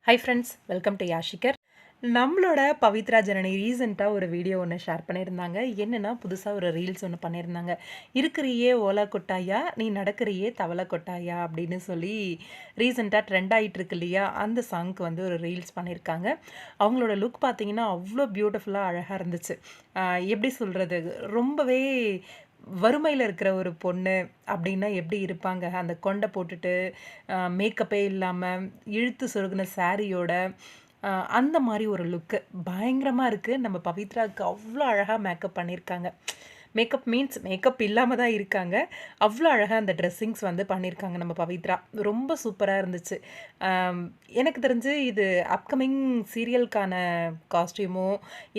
High friends, welcome to யாஷிகர். நம்மளோட பவித்ரா ஜனனி ரீசெண்டாக ஒரு வீடியோ ஒன்று ஷேர் பண்ணியிருந்தாங்க. என்னென்னா புதுசாக ஒரு ரீல்ஸ் ஒன்று பண்ணியிருந்தாங்க. "இருக்கிறியே ஓலா கொட்டாயா, நீ நடக்கிறியே தவளை கொட்டாயா" அப்படின்னு சொல்லி ரீசெண்டாக ட்ரெண்ட் ஆகிட்டு இருக்கு இல்லையா, அந்த சாங்க்கு வந்து ஒரு ரீல்ஸ் பண்ணியிருக்காங்க. அவங்களோட லுக் பார்த்தீங்கன்னா அவ்வளோ பியூட்டிஃபுல்லாக அழகாக இருந்துச்சு. எப்படி சொல்கிறது, ரொம்பவே வறுமையில் இருக்கிற ஒரு பொண்ணு அப்படின்னா எப்படி இருப்பாங்க, அந்த கொண்டை போட்டுட்டு மேக்கப்பே இல்லாமல் இழுத்து சொருகின சாரியோட அந்த மாதிரி ஒரு லுக்கு பயங்கரமாக இருக்குது. நம்ம பவித்ராவுக்கு அவ்வளோ அழகாக மேக்கப் பண்ணியிருக்காங்க. மேக்கப் மீன்ஸ் மேக்கப் இல்லாமல் தான் இருக்காங்க. அவ்வளோ அழகாக அந்த ட்ரெஸ்ஸிங்ஸ் வந்து பண்ணியிருக்காங்க நம்ம பவித்ரா. ரொம்ப சூப்பராக இருந்துச்சு. எனக்கு தெரிஞ்சு இது அப்கமிங் சீரியலுக்கான காஸ்டியூமோ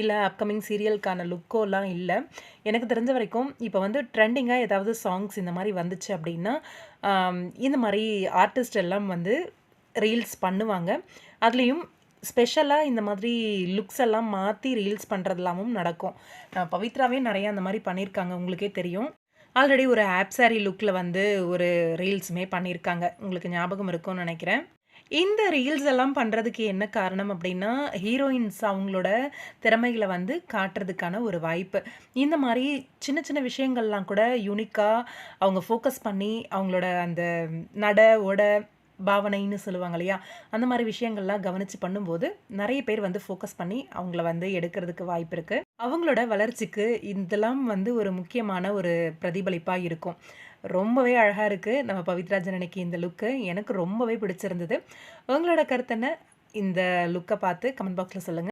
இல்லை அப்கமிங் சீரியலுக்கான லுக்கோலாம் இல்லை. எனக்கு தெரிஞ்ச வரைக்கும் இப்போ வந்து ட்ரெண்டிங்காக ஏதாவது சாங்ஸ் இந்த மாதிரி வந்துச்சு அப்படின்னா இந்த மாதிரி ஆர்டிஸ்ட் எல்லாம் வந்து ரீல்ஸ் பண்ணுவாங்க. அதுலேயும் ஸ்பெஷலாக இந்த மாதிரி லுக்ஸ் எல்லாம் மாற்றி ரீல்ஸ் பண்ணுறதுலாமும் நடக்கும். பவித்ராவே நிறையா அந்த மாதிரி பண்ணியிருக்காங்க, உங்களுக்கே தெரியும். ஆல்ரெடி ஒரு ஆப் சாரி லுக்கில் வந்து ஒரு ரீல்ஸுமே பண்ணியிருக்காங்க, உங்களுக்கு ஞாபகம் இருக்கும்னு நினைக்கிறேன். இந்த ரீல்ஸ் எல்லாம் பண்ணுறதுக்கு என்ன காரணம் அப்படின்னா, ஹீரோயின்ஸ் அவங்களோட திறமைகளை வந்து காட்டுறதுக்கான ஒரு வாய்ப்பு. இந்த மாதிரி சின்ன சின்ன விஷயங்கள்லாம் கூட யூனிக்காக அவங்க ஃபோக்கஸ் பண்ணி அவங்களோட அந்த நட உட பாவனைன்னு சொல்லுவாங்க இல்லையா, அந்த மாதிரி விஷயங்கள்லாம் கவனித்து பண்ணும்போது நிறைய பேர் வந்து ஃபோக்கஸ் பண்ணி அவங்கள வந்து எடுக்கிறதுக்கு வாய்ப்பு இருக்குது. அவங்களோட வளர்ச்சிக்கு இதெல்லாம் வந்து ஒரு முக்கியமான ஒரு பிரதிபலிப்பாக இருக்கும். ரொம்பவே அழகாக இருக்குது நம்ம பவித்ரா ஜனனிக்கு இந்த லுக்கு. எனக்கு ரொம்பவே பிடிச்சிருந்தது. உங்களோட கருத்து என்ன? இந்த லுக்கை பார்த்து கமெண்ட் பாக்ஸில் சொல்லுங்கள்.